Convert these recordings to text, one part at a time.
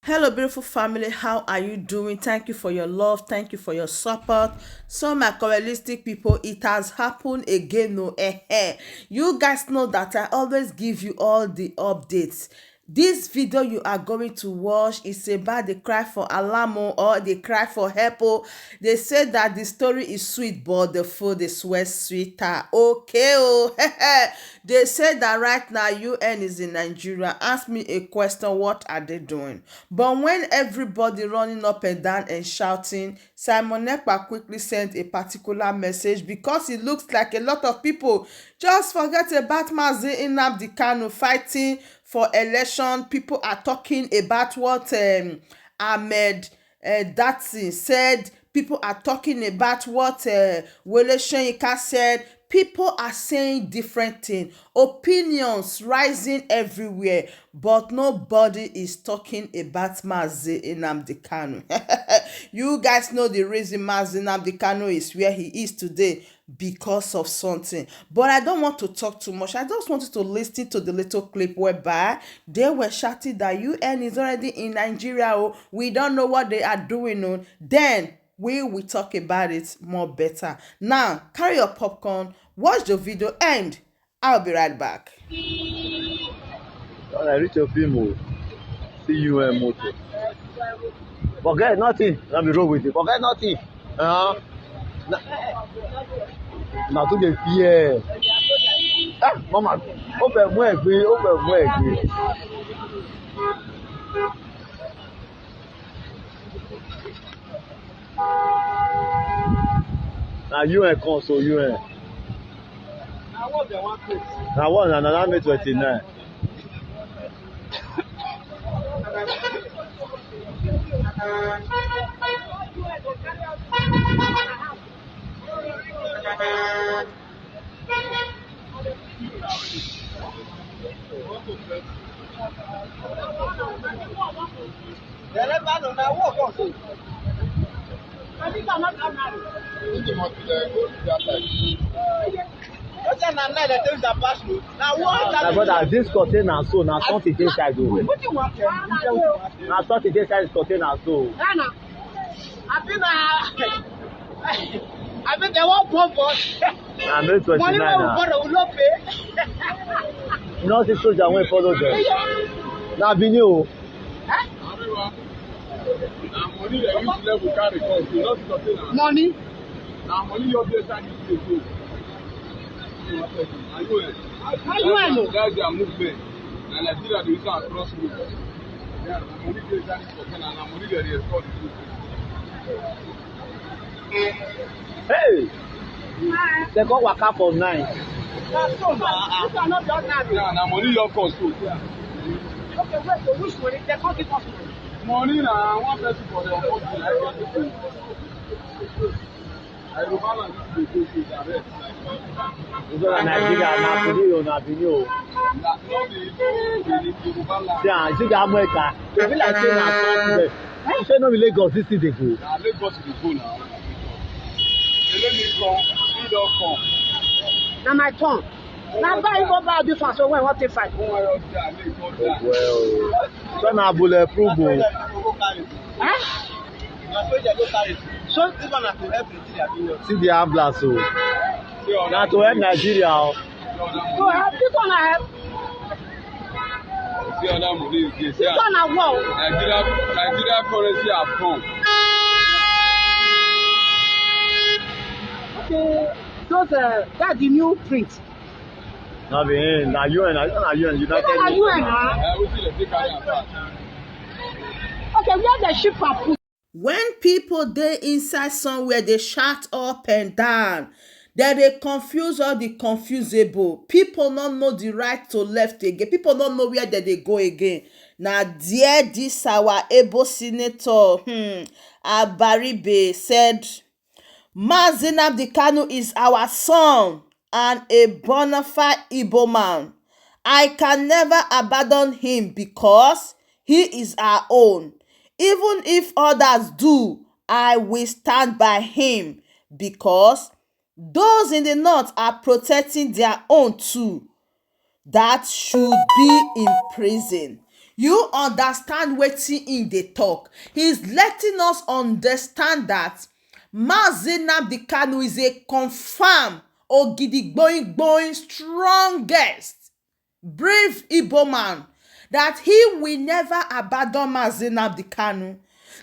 Hello, beautiful family. How are you doing? Thank you for your love. Thank you for your support. So, my correalistic people, it has happened again. No, You guys know that I always give you all the updates. This video you are going to watch is about the cry for Alamo or the cry for help. Oh. They say that the story is sweet, but the food is way sweeter. Okay, oh. They say that right now UN is in Nigeria. Ask me a question, what are they doing? But when everybody running up and down and shouting, Simon Ekpa quickly sent a particular message because it looks like a lot of people just forget about Mazi Nnamdi Kanu fighting for election. People are talking about what Ahmed Datsin said. People are talking about what Wole Soyinka said. People are saying different things, opinions rising everywhere, but nobody is talking about Mazi Nnamdi Kanu. You guys know the reason Mazi Nnamdi Kanu is where he is today, because of something. But I don't want to talk too much. I just wanted to listen to the little clip whereby they were shouting that UN is already in Nigeria. Oh, we don't know what they are doing. Oh. Then we will talk about it more better. Now, carry your popcorn, watch the video, and I'll be right back. When I reach your film, see you and motor. Forget nothing. Let me roll with you. Forget nothing. Now to the fear. Ah, mama, open more agree, open more agree. Now you and console you and. Now one and another May 29. My brother, this container so now something inside o. Now something inside this container so. I think they won't pump us. Na May 29 na. No see soldier wey follow them. Na Benin o. Na money dem use level carry come, so not container. Money? Na money you dey inside this place. Na know? That's their movement. Na Nigeria dey use am across road. Yeah, na money dey inside this container, na money dem dey export the food. Hey! They go waka for 9. This one not just now. Yeah, na money you cost so. Okay, wait, so which money? They can't give us money. Money na one person for the country like everything. I go balance this dey go direct. You go to Nigeria, na Benin o, na Benin o. Na no be the balance. See ah, see the America. E be like say na South West. Say no be Lagos this thing dey go. Na Lagos dey go now. Elemi come, he don come. Now my turn. Now buy you go buy this one, so when what take fight? Well, so na bulletproof o. Huh? So this one has to help Nigeria. See the ambulance o. Na to help Nigeria o. So help this one I help. See other money dey. This one I want. Nigeria currency have come. Okay, those that's the new print. Na Benin, na UN, United This one are you and her? Wetin dey take carry am pass? Okay, where the ship are put? When people dey inside somewhere, they shout up and down. Then they confuse all the confusable. People don't know the right to left again. People don't know where they go again. Now, dear, this our able senator, Abaribe said, Mazi Nnamdi Kanu is our son and a bona fide Igbo man. I can never abandon him because he is our own. Even if others do, I will stand by him because those in the north are protecting their own too. That should be in prison. You understand wetin in dey talk. He's letting us understand that Mazi Nnamdi Kanu is a confirmed ogidigboing strongest brave Igbo man, that he will never abandon Mazi Nnamdi Kanu,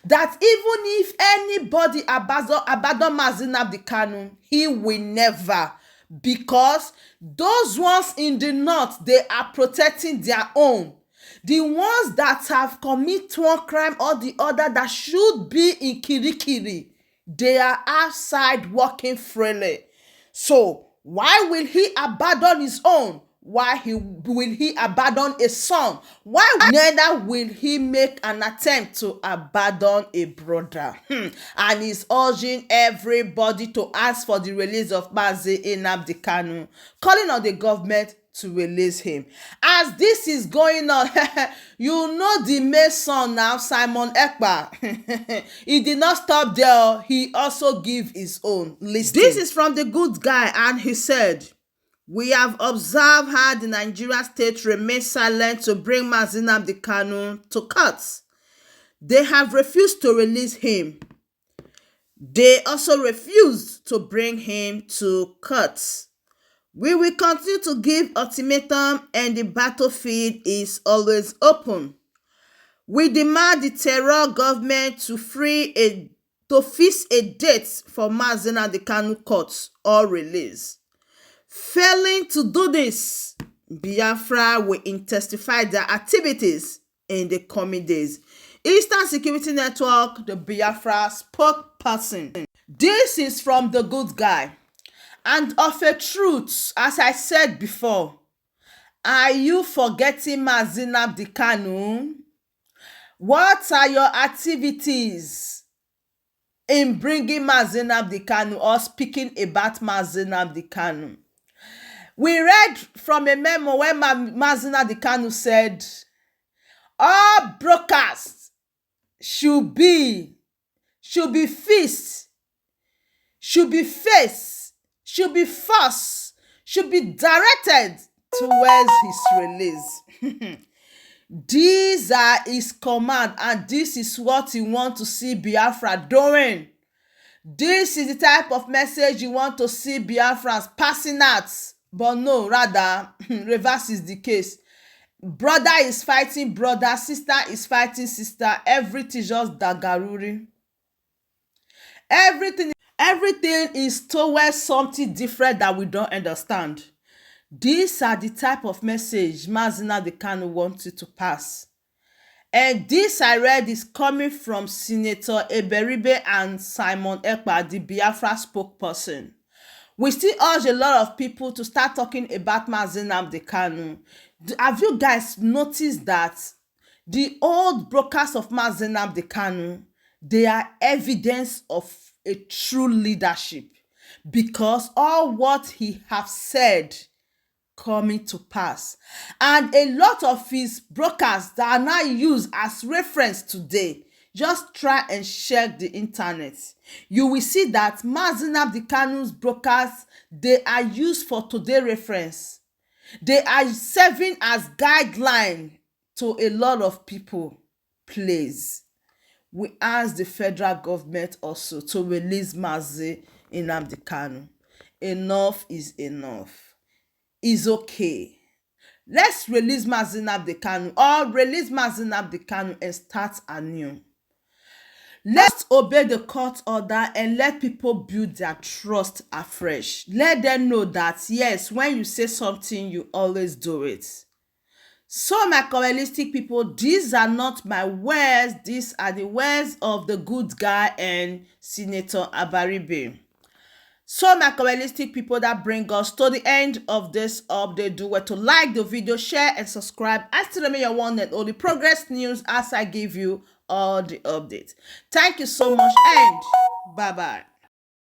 that even if anybody abandon Mazi Nnamdi Kanu, he will never, because those ones in the north, they are protecting their own. The ones that have committed one crime or the other that should be in Kirikiri, they are outside working freely. So why will he abandon his own? Why will he abandon a son? Why neither will he make an attempt to abandon a brother? And he's urging everybody to ask for the release of Mazi Nnamdi Kanu, calling on the government to release him. As this is going on, you know the main son now, Simon Ekpa. He did not stop there. He also gave his own list. This is from the good guy, and he said, "We have observed how the Nigeria state remains silent to bring Mazi Nnamdi Kanu to court. They have refused to release him. They also refused to bring him to court. We will continue to give ultimatum, and the battlefield is always open. We demand the terror government to fix a date for Mazi Nnamdi Kanu court or release. Failing to do this, Biafra will intensify their activities in the coming days." Eastern Security Network, the Biafra spokesperson. This is from the good guy. And of a truth, as I said before, are you forgetting Mazi Nnamdi Kanu? What are your activities in bringing Mazi Nnamdi Kanu or speaking about Mazi Nnamdi Kanu? We read from a memo where Mazi Nnamdi Kanu said, all broadcasts should be fixed, should be forced, should be directed towards his release. These are his command, and this is what he wants to see Biafra doing. This is the type of message you want to see Biafrans passing out. But no, rather, reverse is the case. Brother is fighting brother, sister is fighting sister. Everything just dagaruri. Everything is towards something different that we don't understand. These are the type of message Mazi Nnamdi Kanu wanted to pass. And this I read is coming from Senator Abaribe and Simon Ekpa, the Biafra spokesperson. We still urge a lot of people to start talking about Mazi Nnamdi Kanu. Have you guys noticed that the old broadcasts of Mazi Nnamdi Kanu, they are evidence of a true leadership, because all what he have said coming to pass, and a lot of his broadcasts that are now used as reference today. Just try and check the internet. You will see that Mazi Nnamdi Kanu's broadcasts, they are used for today reference. They are serving as guideline to a lot of people. Please, we ask the federal government also to release Mazi Nnamdi Kanu. Enough is enough. It's okay. Let's release Mazi Nnamdi Kanu, or release Mazi Nnamdi Kanu and start anew. Let's obey the court order and let people build their trust afresh. Let them know that, yes, when you say something, you always do it. So, my correlistic people, these are not my words. These are the words of the good guy and Senator Abaribe. So, my correlistic people, that bring us to the end of this update. Do well to like the video, share, and subscribe. I still remain your one and only progress news as I give you all the updates. Thank you so much, and bye-bye.